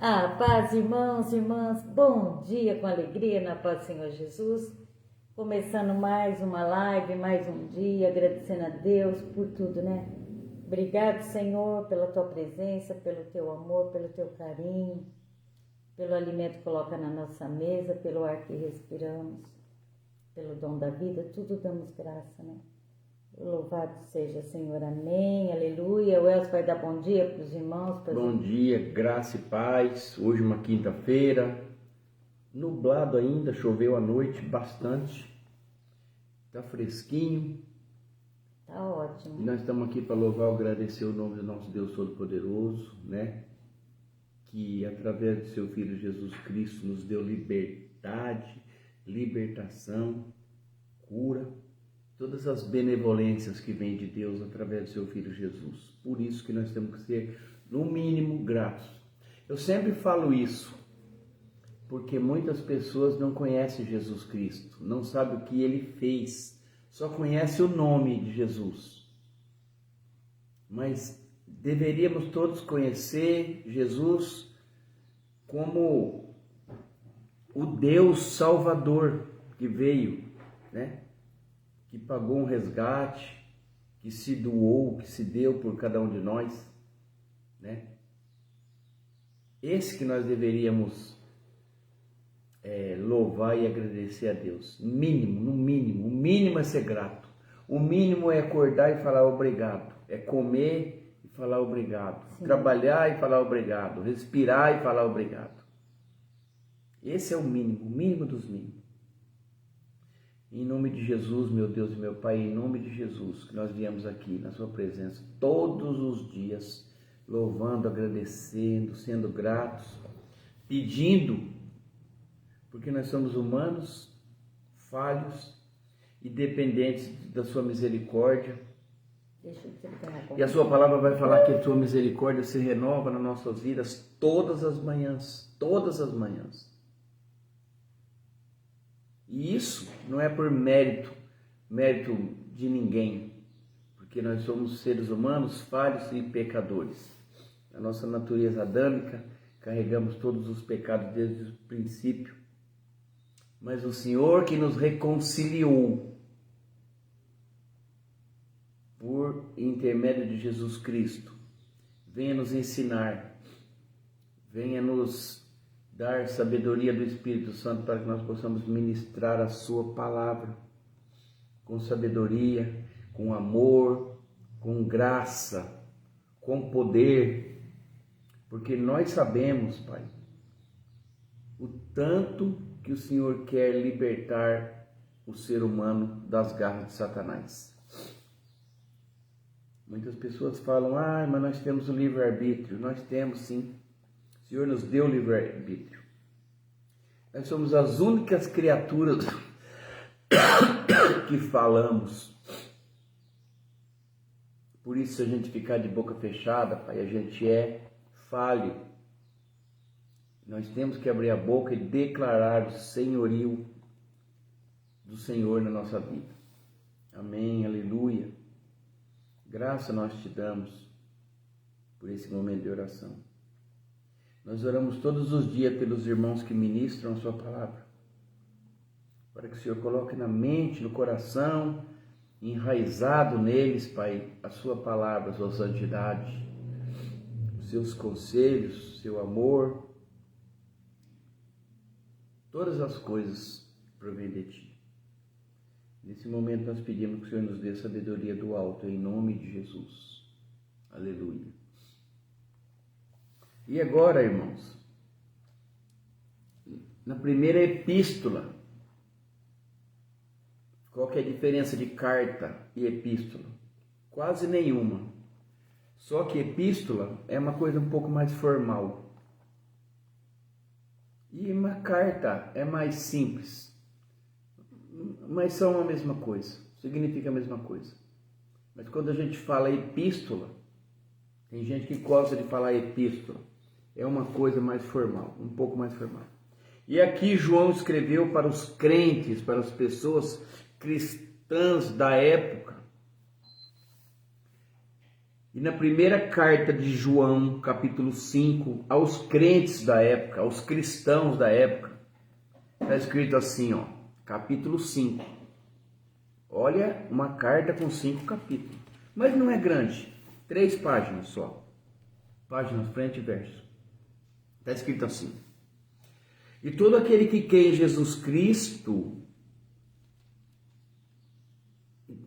Paz, irmãos e irmãs, bom dia com alegria na paz do Senhor Jesus. Começando mais uma live, mais um dia, agradecendo a Deus por tudo, né? Obrigado, Senhor, pela tua presença, pelo teu amor, pelo teu carinho, pelo alimento que coloca na nossa mesa, pelo ar que respiramos, pelo dom da vida, tudo damos graça, né? Louvado seja, Senhor, amém, aleluia. O Elcio vai dar bom dia para os irmãos. Bom dia, graça e paz. Hoje uma quinta-feira, nublado ainda, choveu à noite bastante, tá fresquinho. Tá ótimo. E nós estamos aqui para louvar e agradecer o nome do nosso Deus Todo-Poderoso, né? Que através do seu Filho Jesus Cristo nos deu liberdade, libertação, cura, todas as benevolências que vêm de Deus através do seu Filho Jesus. Por isso que nós temos que ser, no mínimo, gratos. Eu sempre falo isso, porque muitas pessoas não conhecem Jesus Cristo, não sabem o que Ele fez, só conhecem o nome de Jesus. Mas deveríamos todos conhecer Jesus como o Deus Salvador que veio, né? Que pagou um resgate, que se doou, que se deu por cada um de nós, né? Esse que nós deveríamos louvar e agradecer a Deus. Mínimo, no mínimo, o mínimo é ser grato. O mínimo é acordar e falar obrigado. É comer e falar obrigado. Sim. Trabalhar e falar obrigado. Respirar e falar obrigado. Esse é o mínimo dos mínimos. Em nome de Jesus, meu Deus e meu Pai, em nome de Jesus, que nós viemos aqui na sua presença todos os dias, louvando, agradecendo, sendo gratos, pedindo, porque nós somos humanos, falhos e dependentes da sua misericórdia. E a sua palavra vai falar que a sua misericórdia se renova nas nossas vidas todas as manhãs, todas as manhãs. E isso não é por mérito de ninguém, porque nós somos seres humanos falhos e pecadores. A nossa natureza adâmica, carregamos todos os pecados desde o princípio. Mas o Senhor que nos reconciliou por intermédio de Jesus Cristo, venha nos ensinar, venha nos dar sabedoria do Espírito Santo para que nós possamos ministrar a sua palavra com sabedoria, com amor, com graça, com poder, porque nós sabemos, Pai, o tanto que o Senhor quer libertar o ser humano das garras de Satanás. Muitas pessoas falam, mas nós temos o livre-arbítrio. Nós temos sim. O Senhor nos deu livre-arbítrio. Nós somos as únicas criaturas que falamos. Por isso, se a gente ficar de boca fechada, Pai, a gente é falho. Nós temos que abrir a boca e declarar o senhorio do Senhor na nossa vida. Amém, aleluia. Graça nós te damos por esse momento de oração. Nós oramos todos os dias pelos irmãos que ministram a sua palavra, para que o Senhor coloque na mente, no coração, enraizado neles, Pai, a sua palavra, a sua santidade, os seus conselhos, seu amor, todas as coisas provêm de Ti. Nesse momento nós pedimos que o Senhor nos dê sabedoria do alto, em nome de Jesus. Aleluia. E agora, irmãos, na primeira epístola, qual que é a diferença de carta e epístola? Quase nenhuma. Só que epístola é uma coisa um pouco mais formal. E uma carta é mais simples. Mas são a mesma coisa, significa a mesma coisa. Mas quando a gente fala epístola, tem gente que gosta de falar epístola. É uma coisa mais formal, um pouco mais formal. E aqui João escreveu para os crentes, para as pessoas cristãs da época, E na primeira carta de João, capítulo 5, aos crentes da época, aos cristãos da época, está escrito assim, ó, capítulo 5. Olha, uma carta com 5 capítulos. Mas não é grande, 3 páginas só. Páginas, frente e verso. Está escrito assim. E todo aquele que crê em Jesus Cristo,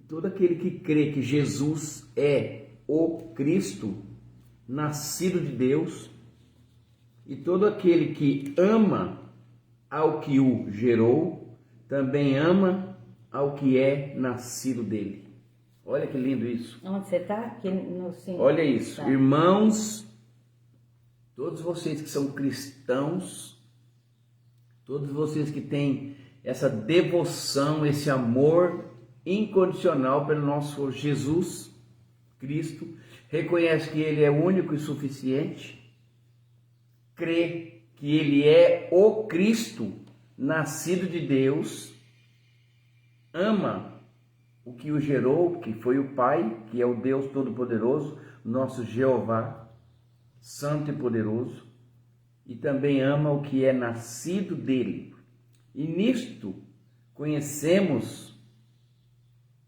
todo aquele que crê que Jesus é o Cristo, nascido de Deus, e todo aquele que ama ao que o gerou, também ama ao que é nascido dele. Olha que lindo isso. Onde você está? Aqui no 5. Olha isso, Tá. irmãos, todos vocês que são cristãos, todos vocês que têm essa devoção, esse amor incondicional pelo nosso Jesus Cristo, reconhece que Ele é único e suficiente, crê que Ele é o Cristo, nascido de Deus, ama o que o gerou, que foi o Pai, que é o Deus Todo-Poderoso, nosso Jeová, Santo e Poderoso, e também ama o que é nascido dele. E nisto conhecemos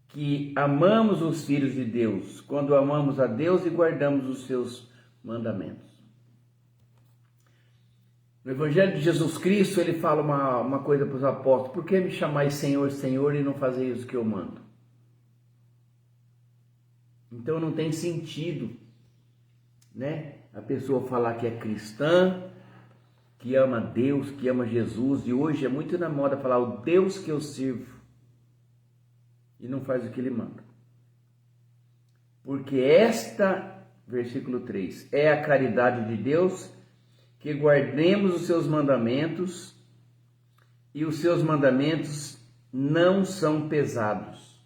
que amamos os filhos de Deus, quando amamos a Deus e guardamos os seus mandamentos. No Evangelho de Jesus Cristo, ele fala uma coisa para os apóstolos: por que me chamais Senhor, Senhor, e não fazeis o que eu mando? Então não tem sentido, né? A pessoa falar que é cristã, que ama Deus, que ama Jesus, e hoje é muito na moda falar o Deus que eu sirvo, e não faz o que ele manda. Porque versículo 3, é a caridade de Deus, que guardemos os seus mandamentos, e os seus mandamentos não são pesados.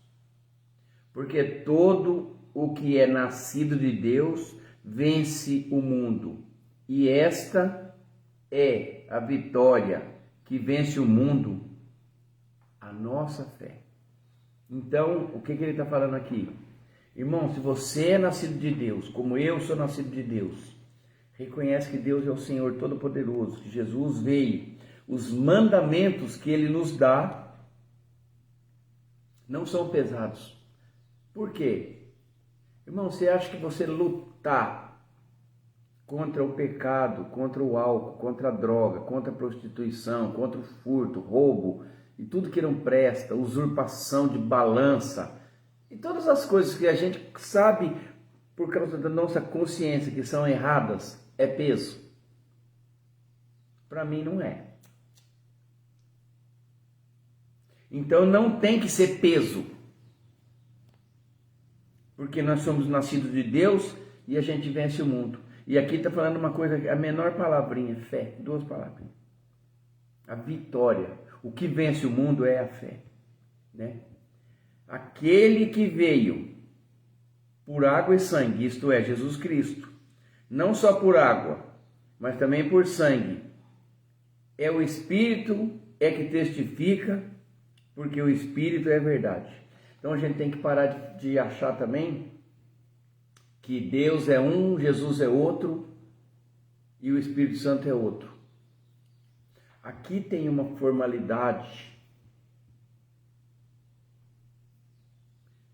Porque todo o que é nascido de Deus vence o mundo. E esta é a vitória que vence o mundo, a nossa fé. Então, o que ele está falando aqui? Irmão, se você é nascido de Deus, como eu sou nascido de Deus, reconhece que Deus é o Senhor Todo-Poderoso, que Jesus veio, os mandamentos que Ele nos dá não são pesados. Por quê? Irmão, você acha que você lutar contra o pecado, contra o álcool, contra a droga, contra a prostituição, contra o furto, roubo e tudo que não presta, usurpação de balança e todas as coisas que a gente sabe por causa da nossa consciência que são erradas, é peso? Para mim não é. Então não tem que ser peso, porque nós somos nascidos de Deus e a gente vence o mundo. E aqui está falando uma coisa, a menor palavrinha, fé, 2 palavrinhas. A vitória, o que vence o mundo é a fé, né? Aquele que veio por água e sangue, isto é, Jesus Cristo, não só por água, mas também por sangue, é o Espírito é que testifica, porque o Espírito é verdade. Então a gente tem que parar de achar também que Deus é um, Jesus é outro e o Espírito Santo é outro. Aqui tem uma formalidade,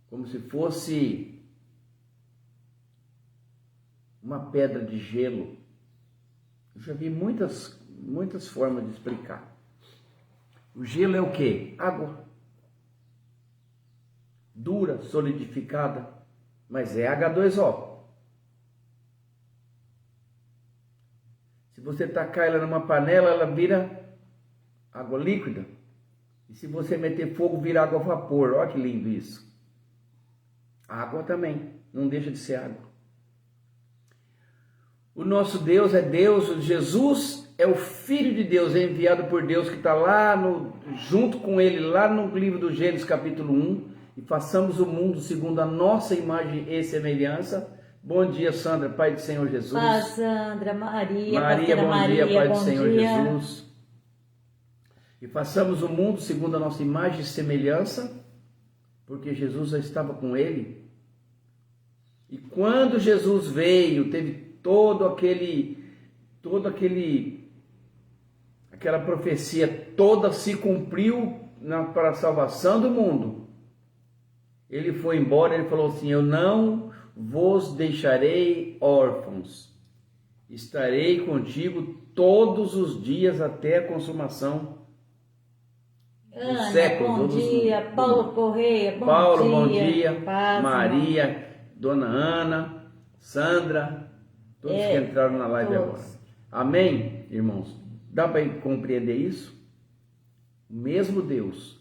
como se fosse uma pedra de gelo. Eu já vi muitas formas de explicar. O gelo é o quê? Água. Dura, solidificada, mas é H2O. Se você tacar ela numa panela, ela vira água líquida. E se você meter fogo, vira água a vapor. Olha que lindo isso. Água também, não deixa de ser água. O nosso Deus é Deus, Jesus é o Filho de Deus, é enviado por Deus, que está lá, junto com ele, lá no livro do Gênesis, capítulo 1, e façamos o mundo segundo a nossa imagem e semelhança. Bom dia, Sandra, Pai do Senhor Jesus. Paz, Sandra, Maria, bom dia, Pai do Senhor dia. Jesus. E façamos o mundo segundo a nossa imagem e semelhança, porque Jesus já estava com ele. E quando Jesus veio, teve aquela profecia toda se cumpriu para a salvação do mundo. Ele foi embora, ele falou assim: eu não vos deixarei órfãos, estarei contigo todos os dias até a consumação dos séculos. Bom dia, Paulo Correia, bom Paulo, dia. bom dia. Paz, Maria, Dona Ana, Sandra, todos que entraram na live todos. agora. Amém, irmãos? Dá para compreender isso? O mesmo Deus,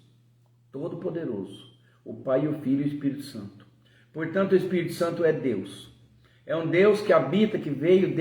Todo-Poderoso, o Pai, o Filho e o Espírito Santo. Portanto, o Espírito Santo é Deus. É um Deus que habita, que veio dentro